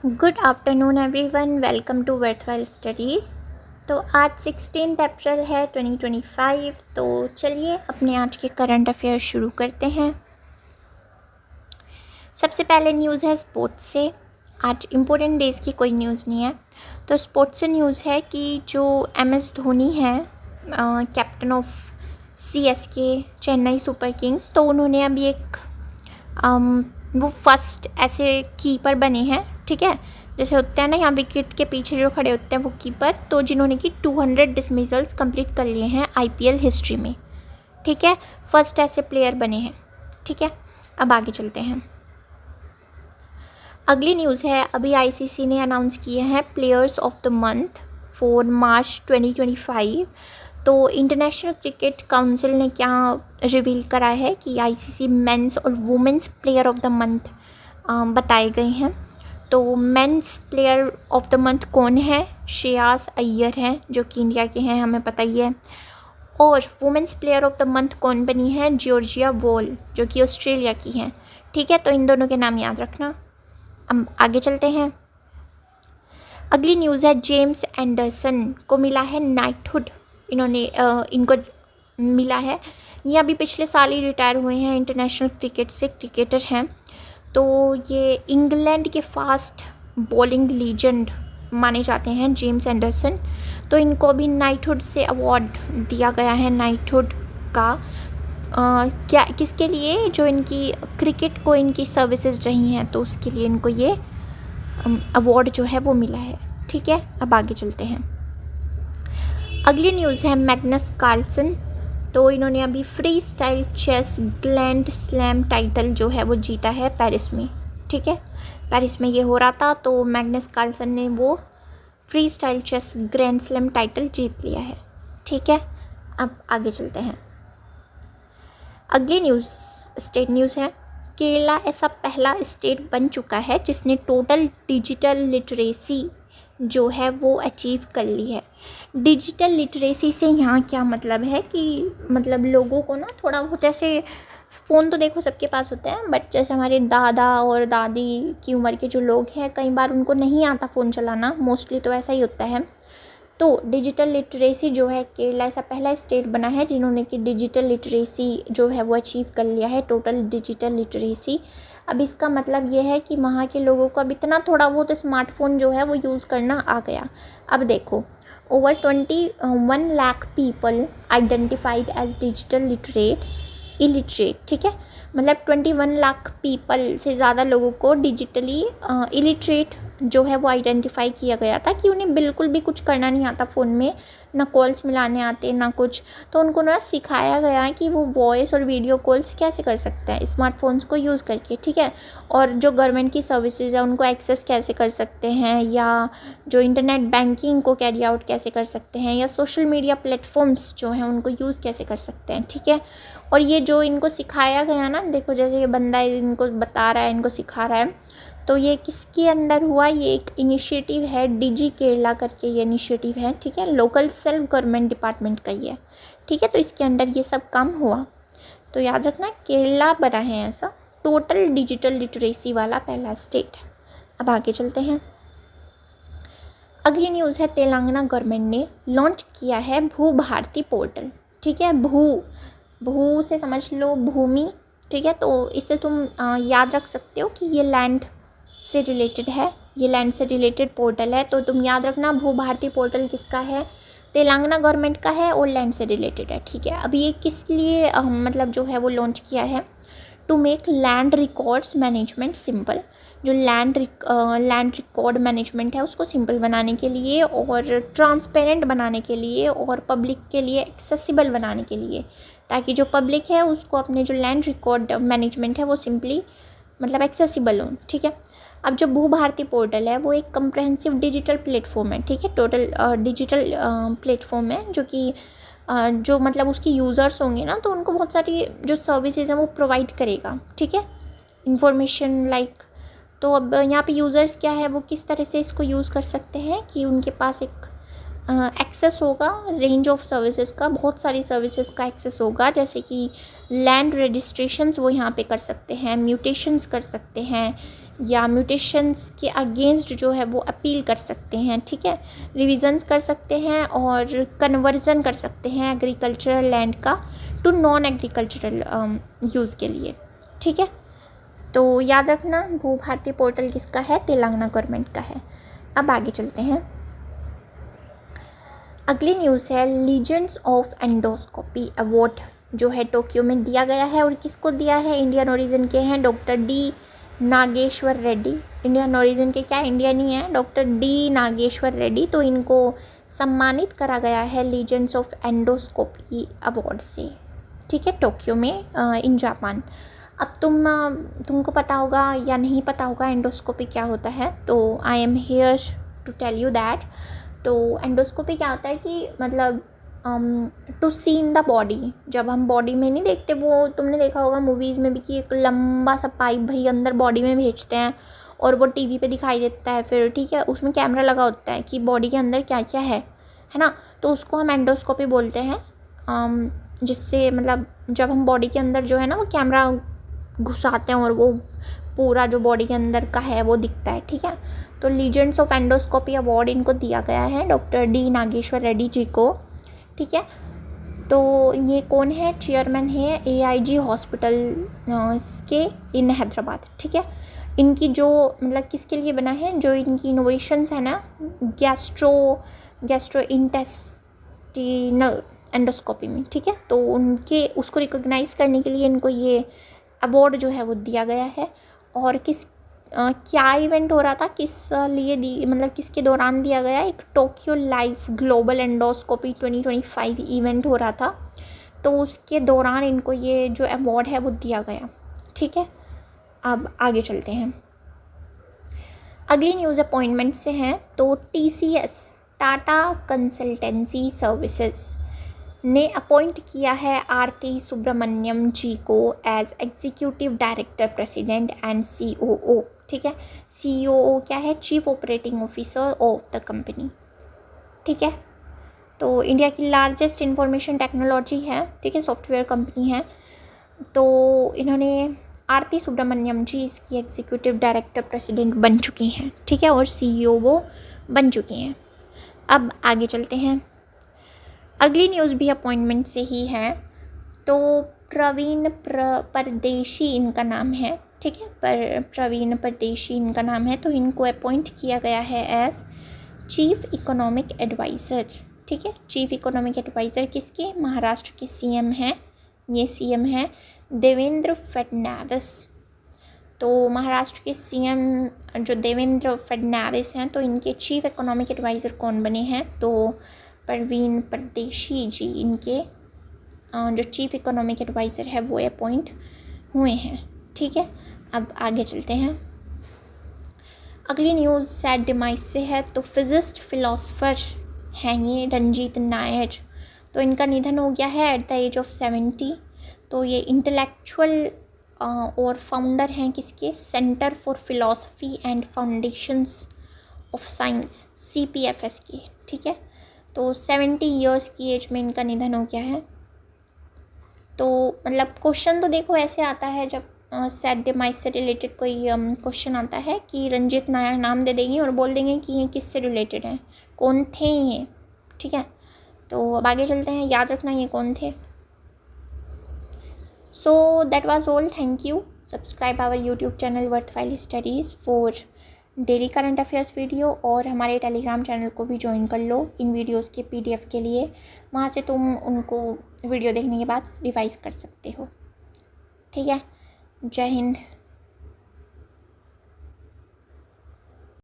Good afternoon everyone, welcome to Worthwhile Studies. तो आज 16 अप्रैल है 2025। तो चलिए अपने आज के करंट अफेयर शुरू करते हैं। सबसे पहले न्यूज़ है स्पोर्ट्स से। आज इम्पोर्टेंट डेज़ की कोई न्यूज़ नहीं है, तो स्पोर्ट्स से न्यूज़ है कि जो MS धोनी है, captain of CSK Chennai super Kings, तो उन्होंने अभी एक वो फर्स्ट ऐसे कीपर बने हैं, ठीक है। जैसे होता है ना, यहाँ विकेट के पीछे जो खड़े होते हैं वो कीपर, तो जिन्होंने कि 200 डिसमिसल्स कंप्लीट कर लिए हैं IPL हिस्ट्री में, ठीक है। फर्स्ट ऐसे प्लेयर बने हैं, ठीक है। अब आगे चलते हैं। अगली न्यूज़ है, अभी ICC ने अनाउंस किए हैं players of the month for March 2025। तो इंटरनेशनल क्रिकेट काउंसिल ने क्या रिवील करा है कि ICC मेंस और women's player of the month बताए गए हैं। तो men's player of the month कौन है? श्रेयस अय्यर हैं, जो कि इंडिया के हैं, हमें पता ही है। और women's player of the month कौन बनी है? जॉर्जिया वॉल, जो कि ऑस्ट्रेलिया की हैं, ठीक है। तो इन दोनों के नाम याद रखना। अब आगे चलते हैं। अगली न्यूज़ है, जेम्स एंडरसन को मिला है नाइटहुड। इनको मिला है, ये अभी पिछले साल ही रिटायर हुए हैं इंटरनेशनल क्रिकेट से, क्रिकेटर हैं। तो ये इंग्लैंड के फास्ट बॉलिंग लीजेंड माने जाते हैं जेम्स एंडरसन। तो इनको अभी नाइटहुड से अवार्ड दिया गया है, नाइटहुड का क्या किसके लिए? जो इनकी क्रिकेट को इनकी सर्विसेज रही हैं, तो उसके लिए इनको ये अवार्ड जो है वो मिला है, ठीक है। अब आगे चलते हैं। अगली न्यूज़ है मैग्नस कार्लसन। तो इन्होंने अभी free style chess grand slam title जो है वो जीता है पेरिस में, ठीक है। पेरिस में ये हो रहा था, तो मैग्नस कार्लसन ने वो free style chess grand slam title जीत लिया है, ठीक है। अब आगे चलते हैं। अगली न्यूज़ स्टेट न्यूज़ है, केरला ऐसा पहला स्टेट बन चुका है जिसने टोटल डिजिटल लिटरेसी जो है वो अचीव कर ली है। डिजिटल लिटरेसी से यहाँ क्या मतलब है कि मतलब लोगों को ना थोड़ा बहुत ऐसे, फ़ोन तो देखो सबके पास होता है, बट जैसे हमारे दादा और दादी की उम्र के जो लोग हैं, कई बार उनको नहीं आता फ़ोन चलाना, मोस्टली तो ऐसा ही होता है। तो डिजिटल लिटरेसी जो है, केरला ऐसा पहला स्टेट बना है जिन्होंने कि डिजिटल लिटरेसी जो है वो अचीव कर लिया है, टोटल डिजिटल लिटरेसी। अब इसका मतलब ये है कि वहाँ के लोगों को अब इतना थोड़ा बहुत स्मार्टफोन जो है वो यूज़ करना आ गया। अब देखो, over 21 lakh people identified as digital illiterate, ठीक है। मतलब 21 लाख पीपल से ज़्यादा लोगों को डिजिटली इलिटरेट जो है वो आइडेंटिफाई किया गया था कि उन्हें बिल्कुल भी कुछ करना नहीं आता फ़ोन में, ना कॉल्स मिलाने आते ना कुछ। तो उनको ना सिखाया गया कि वो वॉइस और वीडियो कॉल्स कैसे कर सकते हैं स्मार्टफोन्स को यूज़ करके, ठीक है। और जो गवर्नमेंट की सर्विसेज है उनको एक्सेस कैसे कर सकते हैं, या जो इंटरनेट बैंकिंग को कैरी आउट कैसे कर सकते हैं, या सोशल मीडिया प्लेटफॉर्म्स जो हैं उनको यूज़ कैसे कर सकते हैं, ठीक है। और ये जो इनको सिखाया गया ना, देखो जैसे ये बंदा इनको बता रहा है, इनको सिखा रहा है, तो ये किसके अंडर हुआ? ये एक इनिशिएटिव है, डिजी केरला करके ये इनिशिएटिव है, ठीक है। लोकल सेल्फ गवर्नमेंट डिपार्टमेंट का ही है, ठीक है। तो इसके अंडर ये सब काम हुआ। तो याद रखना, केरला बना है ऐसा टोटल डिजिटल लिटरेसी वाला पहला स्टेट। अब आगे चलते हैं। अगली न्यूज़ है, तेलंगाना गवर्नमेंट ने लॉन्च किया है भू भारती पोर्टल, ठीक है। भू से समझ लो भूमि, ठीक है। तो इससे तुम याद रख सकते हो कि ये लैंड से रिलेटेड है, ये लैंड से रिलेटेड पोर्टल है। तो तुम याद रखना, भू भारती पोर्टल किसका है? तेलंगाना गवर्नमेंट का है और लैंड से रिलेटेड है, ठीक है। अब ये किस लिए मतलब जो है वो लॉन्च किया है? To make land records management simple. जो लैंड रिकॉर्ड मैनेजमेंट है उसको सिंपल बनाने के लिए, और ट्रांसपेरेंट बनाने के लिए, और पब्लिक के लिए एक्सेसिबल बनाने के लिए, ताकि जो पब्लिक है उसको अपने जो लैंड रिकॉर्ड मैनेजमेंट है वो सिंपली मतलब एक्सेसिबल हो, ठीक है। अब जो भू भारती पोर्टल है वो एक कम्प्रहेंसिव डिजिटल प्लेटफॉर्म है, ठीक है। टोटल डिजिटल प्लेटफॉर्म है जो कि जो मतलब उसकी यूज़र्स होंगे ना, तो उनको बहुत सारी जो सर्विसेज हैं वो प्रोवाइड करेगा, ठीक है। इंफॉर्मेशन लाइक, तो अब यहाँ पे यूज़र्स क्या है, वो किस तरह से इसको यूज़ कर सकते हैं कि उनके पास एक एक्सेस होगा रेंज ऑफ सर्विसेज का, बहुत सारी सर्विसेज का एक्सेस होगा, जैसे कि लैंड रजिस्ट्रेशंस वो यहाँ पे कर सकते हैं, म्यूटेशंस कर सकते हैं, या म्यूटेशंस के अगेंस्ट जो है वो अपील कर सकते हैं, ठीक है, रिविजन्स कर सकते हैं और कन्वर्जन कर सकते हैं एग्रीकल्चरल लैंड का टू नॉन एग्रीकल्चरल यूज़ के लिए, ठीक है। तो याद रखना भू भारती पोर्टल किसका है, तेलंगाना गवर्नमेंट का है। अब आगे चलते हैं। अगली न्यूज़ है लीजेंड्स ऑफ एंडोस्कोपी अवार्ड जो है टोक्यो में दिया गया है, और किसको दिया है, इंडियन ओरिजिन के हैं doctor D Nageshwar Reddy. Indian origin के क्या, इंडियन ही है, डॉक्टर डी नागेश्वर रेड्डी। तो इनको सम्मानित करा गया है लीजेंड्स ऑफ एंडोस्कोपी अवार्ड से, ठीक है, टोक्यो में इन जापान। अब तुमको पता होगा या नहीं पता होगा एंडोस्कोपी क्या होता है, तो I am here to tell you that. तो एंडोस्कोपी क्या होता है कि मतलब to see in the body, जब हम बॉडी में नहीं देखते, वो तुमने देखा होगा मूवीज़ में भी कि एक लंबा सा पाइप भाई अंदर बॉडी में भेजते हैं और वो टीवी पे दिखाई देता है फिर, ठीक है, उसमें कैमरा लगा होता है कि बॉडी के अंदर क्या क्या है ना। तो उसको हम एंडोस्कोपी बोलते हैं, जिससे मतलब जब हम बॉडी के अंदर जो है ना वो कैमरा घुसाते हैं और वो पूरा जो बॉडी के अंदर का है वो दिखता है, ठीक है। तो लीजेंड्स ऑफ एंडोस्कोपी अवार्ड इनको दिया गया है डॉक्टर डी नागेश्वर रेड्डी जी को, ठीक है। तो ये कौन है, चेयरमैन है AIG हॉस्पिटल के इन हैदराबाद, ठीक है। इनकी जो मतलब किसके लिए बना है, जो इनकी इनोवेशंस है ना गैस्ट्रो इंटेस्टिनल एंडोस्कोपी में, ठीक है, तो उनके उसको रिकॉग्नाइज करने के लिए इनको ये अवार्ड जो है वो दिया गया है। और क्या इवेंट हो रहा था, किस लिए मतलब किसके दौरान दिया गया, एक Tokyo life global endoscopy 2025 event हो रहा था, तो उसके दौरान इनको ये जो अवार्ड है वो दिया गया, ठीक है। अब आगे चलते हैं। अगली न्यूज़ अपॉइंटमेंट से हैं। तो TCS टाटा कंसल्टेंसी सर्विसेज ने अपॉइंट किया है आरती सुब्रमण्यम जी को as executive director president and COO, ठीक है। COO क्या है, chief operating officer of the company, ठीक है। तो इंडिया की लार्जेस्ट इंफॉर्मेशन टेक्नोलॉजी है, ठीक है, सॉफ्टवेयर कंपनी है। तो इन्होंने आरती सुब्रमण्यम जी इसकी एग्जीक्यूटिव डायरेक्टर प्रेसिडेंट बन चुकी हैं, ठीक है, और CEO बन चुकी हैं। अब आगे चलते हैं। अगली न्यूज़ भी अपॉइंटमेंट से ही है। तो प्रवीण परदेशी इनका नाम है, ठीक है, प्रवीण परदेशी इनका नाम है। तो इनको अपॉइंट किया गया है एज चीफ इकोनॉमिक एडवाइज़र, ठीक है। चीफ इकोनॉमिक एडवाइज़र किसके, महाराष्ट्र के CM हैं, ये CM हैं देवेंद्र फडणवीस। तो महाराष्ट्र के CM जो देवेंद्र फडणवीस हैं, तो इनके चीफ इकोनॉमिक एडवाइज़र कौन बने हैं, तो प्रवीण परदेशी जी इनके जो चीफ इकोनॉमिक एडवाइज़र है वो अपॉइंट हुए हैं, ठीक है। अब आगे चलते हैं। अगली न्यूज़ सैड डिमाइस से है। तो फिजिस्ट फिलोसफर हैं ये रंजीत नायर, तो इनका निधन हो गया है एट द एज ऑफ 70। तो ये इंटेलेक्चुअल और फाउंडर हैं किसके, centre for philosophy and foundations of science CPFS के, ठीक है। तो 70 ईयर्स की एज में इनका निधन हो गया है। तो मतलब क्वेश्चन तो देखो ऐसे आता है जब सैड डिमाइस से रिलेटेड कोई क्वेश्चन आता है कि रंजीत नायर नाम दे देंगे और बोल देंगे कि ये किससे रिलेटेड है, कौन थे ये, ठीक है। तो अब आगे चलते हैं, याद रखना ये कौन थे। So that was all, thank you. Subscribe our YouTube channel Worthwhile Studies for daily current affairs video, और हमारे टेलीग्राम चैनल को भी ज्वाइन कर लो इन वीडियोस के PDF के लिए। वहाँ से तुम उनको वीडियो देखने के बाद रिवाइज कर सकते हो, ठीक है। जय हिंद।